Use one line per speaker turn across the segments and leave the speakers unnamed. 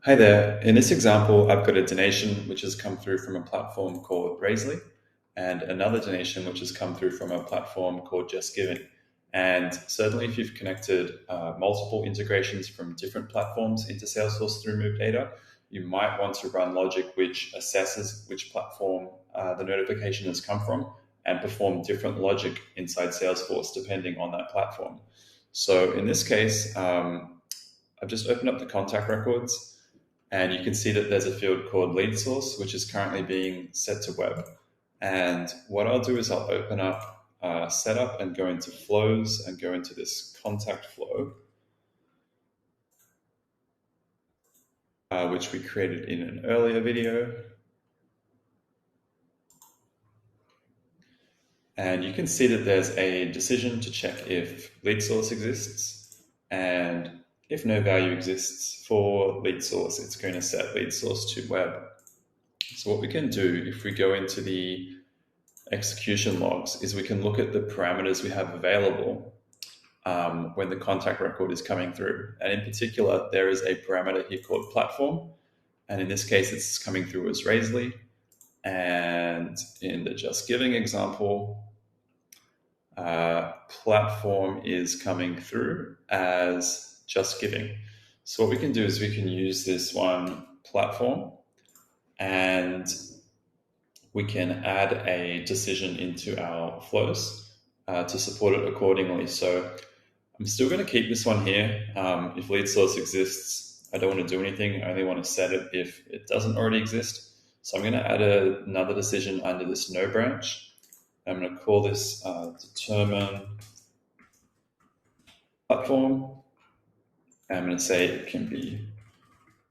Hi there. In this example, I've got a donation which has come through from a platform called Raisely and another donation which has come through from a platform called Just Giving. And certainly, if you've connected multiple integrations from different platforms into Salesforce through Move Data, you might want to run logic which assesses which platform the notification has come from and perform different logic inside Salesforce depending on that platform. So in this case, I've just opened up the contact records and you can see that there's a field called lead source, which is currently being set to web. And what I'll do is I'll open up setup and go into flows and go into this contact flow, which we created in an earlier video. And you can see that there's a decision to check if lead source exists. And if no value exists for lead source, it's going to set lead source to web. So what we can do if we go into the execution logs is we can look at the parameters we have available when the contact record is coming through. And in particular, there is a parameter here called platform. And in this case, it's coming through as Raisely. And in the Just Giving example, platform is coming through as Just Giving. So what we can do is we can use this one platform and we can add a decision into our flows to support it accordingly. So I'm still going to keep this one here. If lead source exists, I don't want to do anything. I only want to set it if it doesn't already exist. So I'm going to add another decision under this no branch. I'm going to call this determine platform. And I'm going to say it can be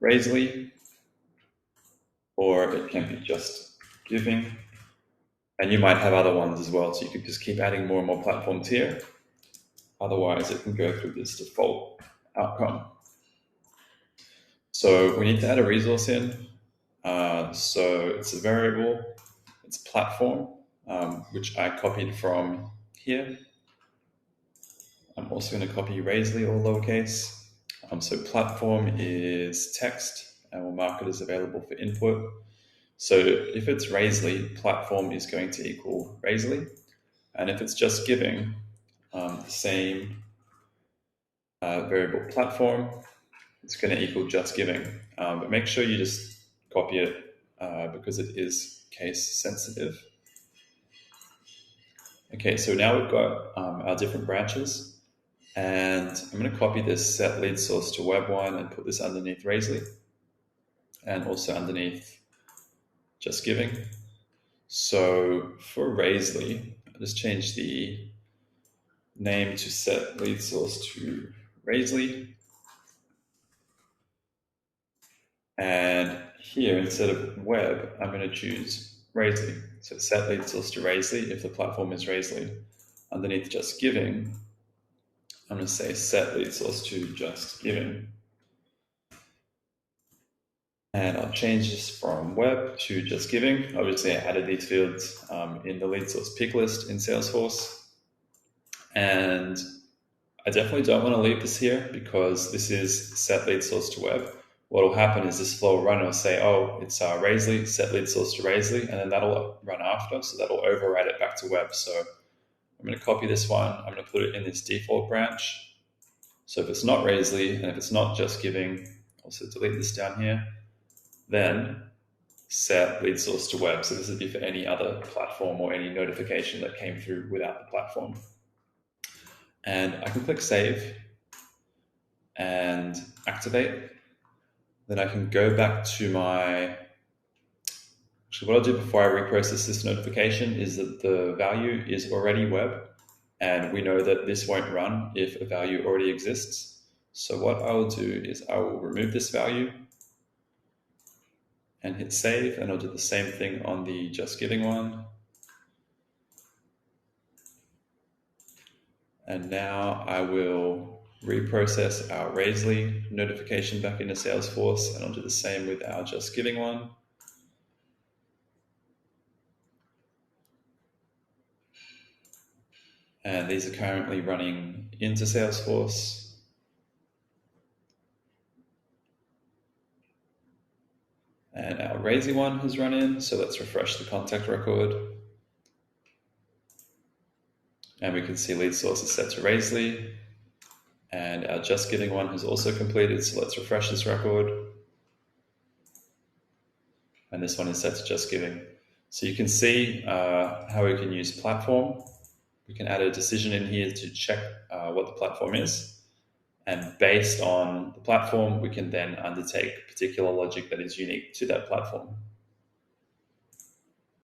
Raisely or it can be Just Giving. And you might have other ones as well. So you could just keep adding more and more platforms here. Otherwise, it can go through this default outcome. So we need to add a resource in. So it's a variable, it's platform, which I copied from here. I'm also going to copy Raisely, all lowercase. So platform is text, and we'll mark it as available for input. So if it's Raisely, platform is going to equal Raisely. And if it's Just Giving, the same variable platform, it's going to equal Just Giving. But make sure you just copy it because it is case sensitive. Okay, so now we've got our different branches. And I'm going to copy this set lead source to web one and put this underneath Raisely and also underneath Just Giving. So for Raisely, I'll just change the name to set lead source to Raisely. And here, instead of web, I'm going to choose Raisely. So set lead source to Raisely if the platform is Raisely. Underneath Just Giving, I'm going to say set lead source to Just Giving. And I'll change this from web to Just Giving. Obviously, I added these fields in the lead source pick list in Salesforce. And I definitely don't want to leave this here because this is set lead source to web. What will happen is this flow will run and will say, oh, it's Raisely, set lead source to Raisely, and then that'll run after, so that'll override it back to web. So I'm going to copy this one. I'm going to put it in this default branch. So if it's not Raisely and if it's not Just Giving, also delete this down here, then set lead source to web. So this would be for any other platform or any notification that came through without the platform. And I can click save and activate. Then I can go back to my, actually what I'll do before I reprocess this notification is that the value is already web, and we know that this won't run if a value already exists. So what I will do is I will remove this value and hit save, and I'll do the same thing on the Just Giving one. And now I will reprocess our Raisely notification back into Salesforce, and I'll do the same with our Just Giving one. And these are currently running into Salesforce. And our Raisy one has run in, so let's refresh the contact record. And we can see lead source is set to Raisley. And our Just Giving one has also completed, so let's refresh this record. And this one is set to Just Giving. So you can see how we can use platform. We can add a decision in here to check what the platform is. And based on the platform, we can then undertake particular logic that is unique to that platform.